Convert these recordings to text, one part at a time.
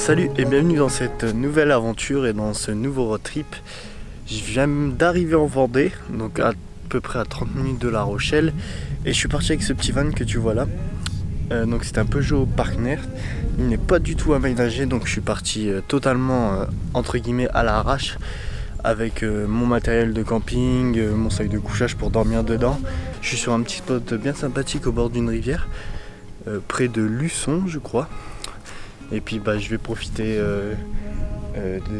Salut et bienvenue dans cette nouvelle aventure et dans ce nouveau road trip. Je viens d'arriver en Vendée, donc à peu près à 30 minutes de La Rochelle, et je suis parti avec ce petit van que tu vois là. Donc c'est un Peugeot Partner, il n'est pas du tout aménagé, donc je suis parti totalement entre guillemets à l'arrache avec mon matériel de camping, mon sac de couchage pour dormir dedans. Je suis sur un petit spot bien sympathique au bord d'une rivière, près de Luçon je crois. Et puis je vais profiter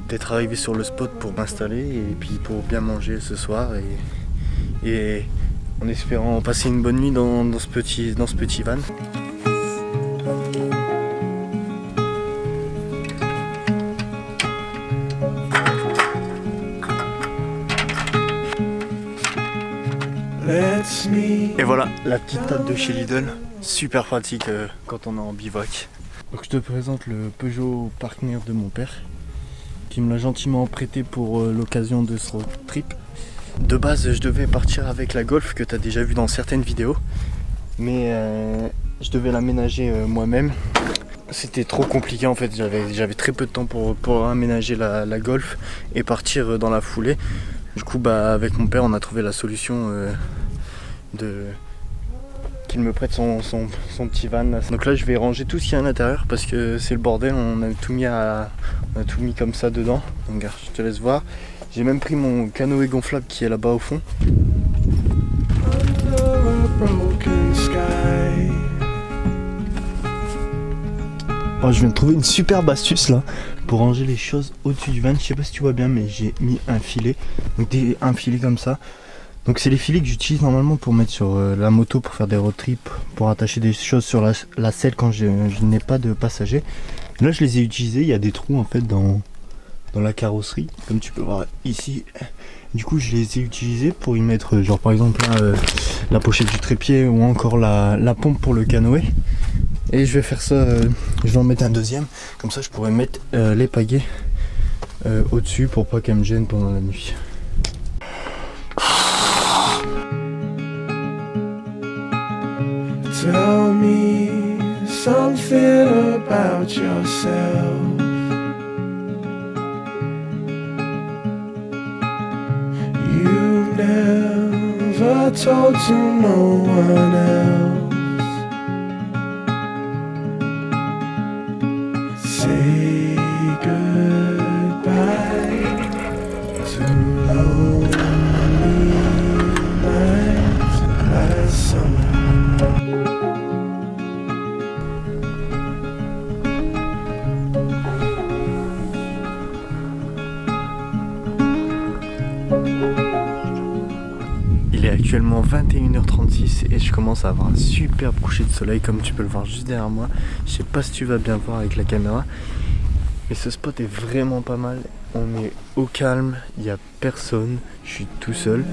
d'être arrivé sur le spot pour m'installer et puis pour bien manger ce soir et en espérant passer une bonne nuit dans ce petit van. Et voilà la petite table de chez Lidl, super pratique quand on est en bivouac. Donc je te présente le Peugeot Partner de mon père qui me l'a gentiment prêté pour l'occasion de ce road trip. De base je devais partir avec la Golf que tu as déjà vu dans certaines vidéos, mais je devais l'aménager moi-même. C'était trop compliqué en fait, j'avais très peu de temps pour aménager la Golf et partir dans la foulée. Du coup avec mon père on a trouvé la solution qu'il me prête son petit van. Donc là je vais ranger tout ce qu'il y a à l'intérieur parce que c'est le bordel, on a tout mis comme ça dedans. Donc regarde, je te laisse voir. J'ai même pris mon canoë gonflable qui est là-bas au fond. Oh, je viens de trouver une superbe astuce là pour ranger les choses au-dessus du van. Je sais pas si tu vois bien mais j'ai mis un filet. Donc un filet comme ça. Donc c'est les filets que j'utilise normalement pour mettre sur la moto pour faire des road trips, pour attacher des choses sur la selle quand je n'ai pas de passagers. Là je les ai utilisés, il y a des trous en fait dans la carrosserie, comme tu peux voir ici. Du coup je les ai utilisés pour y mettre genre par exemple là, la pochette du trépied ou encore la pompe pour le canoë. Et je vais faire ça, je vais en mettre un deuxième, comme ça je pourrais mettre les pagaies au-dessus pour pas qu'elles me gênent pendant la nuit. Tell me something about yourself. You've never told to no one else. Say goodbye to lonely nights last summer. Il est actuellement 21h36 et je commence à avoir un superbe coucher de soleil comme tu peux le voir juste derrière moi. Je sais pas si tu vas bien voir avec la caméra, mais ce spot est vraiment pas mal. On est au calme, il n'y a personne, je suis tout seul.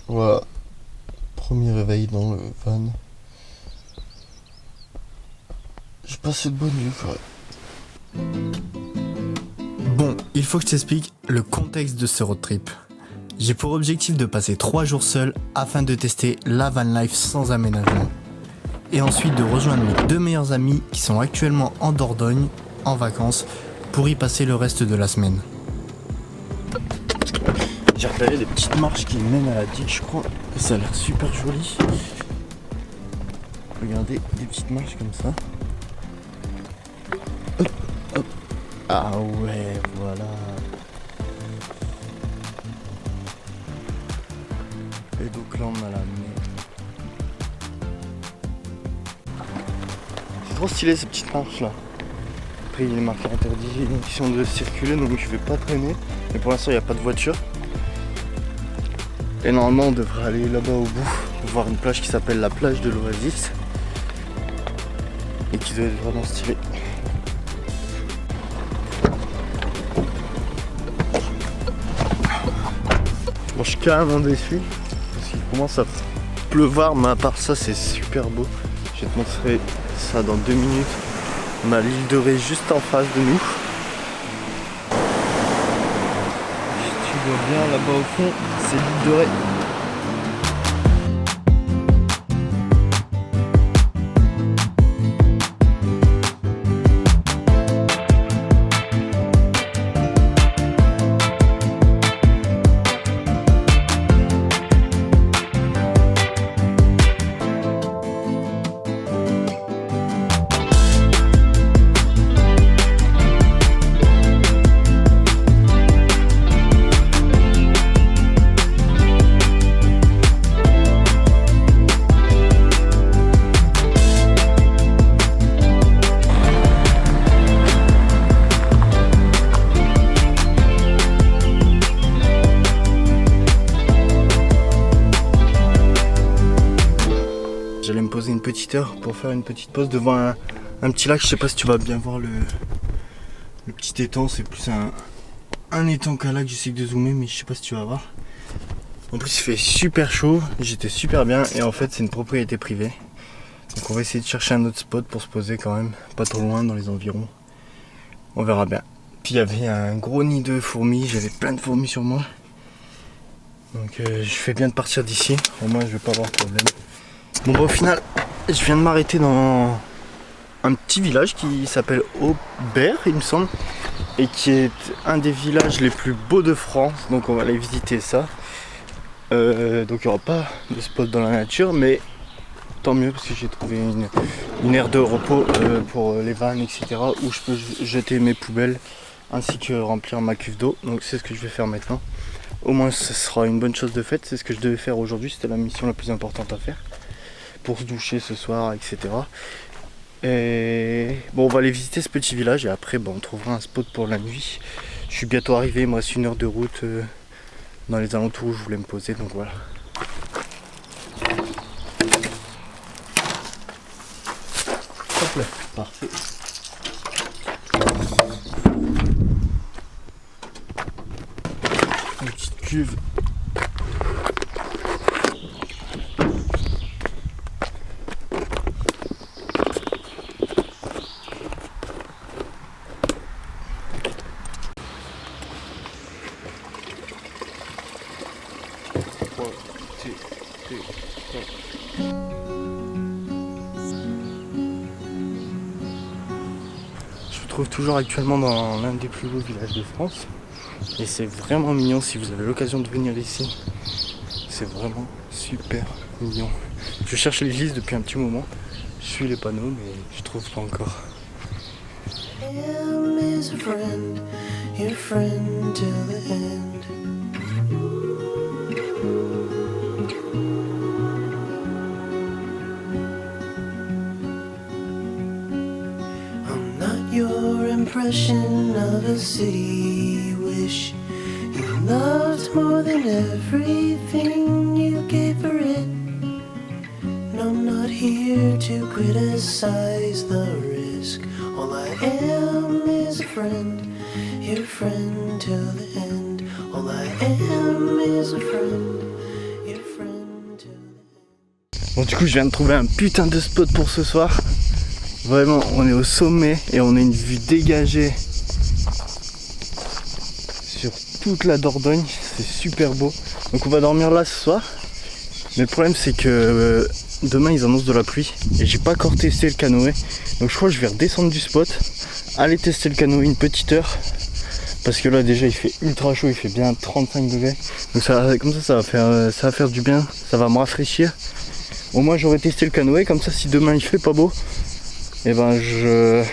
Voilà, premier réveil dans le van. Je passe une bonne nuit, ouais. Bon, il faut que je t'explique le contexte de ce road trip. J'ai pour objectif de passer 3 jours seul afin de tester la van life sans aménagement. Et ensuite de rejoindre mes 2 meilleurs amis qui sont actuellement en Dordogne, en vacances, pour y passer le reste de la semaine. J'ai repéré des petites marches qui mènent à la digue, je crois. Ça a l'air super joli. Regardez, des petites marches comme ça. Hop, hop. Ah ouais, voilà. Et donc là, on a la mer. C'est trop stylé ces petites marches là. Après, il est marqué interdiction de circuler, donc je vais pas traîner. Mais pour l'instant, il n'y a pas de voiture. Et normalement on devrait aller là-bas au bout, voir une plage qui s'appelle la plage de l'Oasis et qui doit être vraiment stylée. Bon, je suis carrément déçu parce qu'il commence à pleuvoir, mais à part ça c'est super beau. Je vais te montrer ça dans 2 minutes. On a l'île de Ré juste en face de nous. Tu vois bien là-bas au fond, c'est l'île de Ré. J'allais me poser une petite heure pour faire une petite pause devant un petit lac. Je sais pas si tu vas bien voir le petit étang. C'est plus un étang qu'un lac. J'essaie de zoomer mais je sais pas si tu vas voir. En plus il fait super chaud. J'étais super bien et en fait c'est une propriété privée. Donc on va essayer de chercher un autre spot pour se poser quand même. Pas trop loin dans les environs. On verra bien. Puis il y avait un gros nid de fourmis. J'avais plein de fourmis sur moi. Donc je fais bien de partir d'ici. Au moins je vais pas avoir de problème. Bon bah au final, je viens de m'arrêter dans un petit village qui s'appelle Aubert, il me semble, et qui est un des villages les plus beaux de France, donc on va aller visiter ça. Donc il n'y aura pas de spot dans la nature, mais tant mieux parce que j'ai trouvé une aire de repos pour les vannes, etc. où je peux jeter mes poubelles ainsi que remplir ma cuve d'eau, donc c'est ce que je vais faire maintenant. Au moins ce sera une bonne chose de faite, c'est ce que je devais faire aujourd'hui, c'était la mission la plus importante à faire. Pour se doucher ce soir, etc. Et bon, on va aller visiter ce petit village et après on trouvera un spot pour la nuit. Je suis bientôt arrivé, il me reste 1 heure de route dans les alentours où je voulais me poser, donc voilà. Hop là, parfait. Une petite cuve. Je me trouve toujours actuellement dans l'un des plus beaux villages de France et c'est vraiment mignon si vous avez l'occasion de venir ici. C'est vraiment super mignon. Je cherche l'église depuis un petit moment, je suis les panneaux mais je trouve pas encore. Your impression of a city you wish you loved more than everything you gave for it. And I'm not here to criticize the risk. All I am is a friend, your friend till the end. All I am is a friend, your friend till the end. Bon, du coup je viens de trouver un putain de spot pour ce soir. Vraiment, on est au sommet et on a une vue dégagée sur toute la Dordogne, c'est super beau. Donc on va dormir là ce soir. Mais le problème c'est que demain ils annoncent de la pluie et j'ai pas encore testé le canoë. Donc je crois que je vais redescendre du spot, aller tester le canoë une petite heure. Parce que là déjà il fait ultra chaud, il fait bien 35 degrés. Donc comme ça va faire du bien, ça va me rafraîchir. Au moins j'aurai testé le canoë, comme ça si demain il fait pas beau, et ben je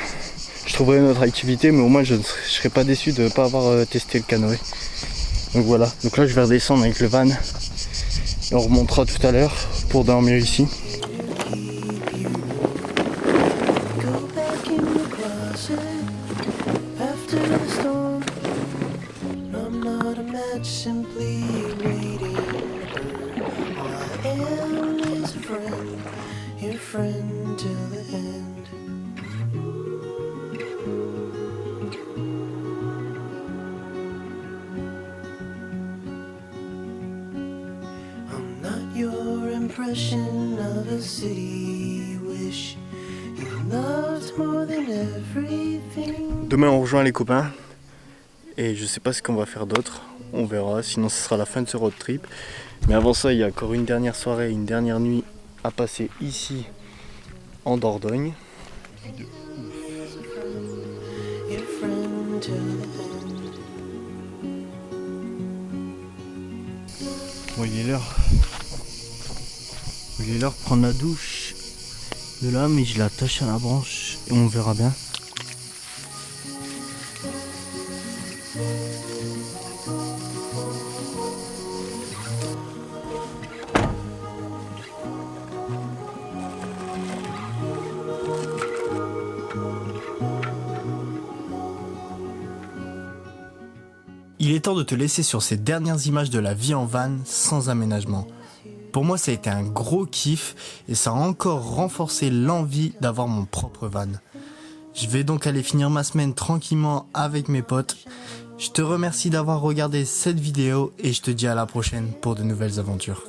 trouverai une autre activité, mais au moins je serai pas déçu de ne pas avoir testé le canoë. Donc voilà, donc là je vais redescendre avec le van et on remontera tout à l'heure pour dormir ici. Impression of a city you wish you loved more than everything. Demain on rejoint les copains et je sais pas ce qu'on va faire d'autre, on verra, sinon ce sera la fin de ce road trip. Mais avant ça il y a encore une dernière soirée, une dernière nuit à passer ici en Dordogne. Your friend to Bon, il est l'heure de prendre la douche de là, mais je l'attache à la branche et on verra bien. Il est temps de te laisser sur ces dernières images de la vie en van sans aménagement. Pour moi, ça a été un gros kiff et ça a encore renforcé l'envie d'avoir mon propre van. Je vais donc aller finir ma semaine tranquillement avec mes potes. Je te remercie d'avoir regardé cette vidéo et je te dis à la prochaine pour de nouvelles aventures.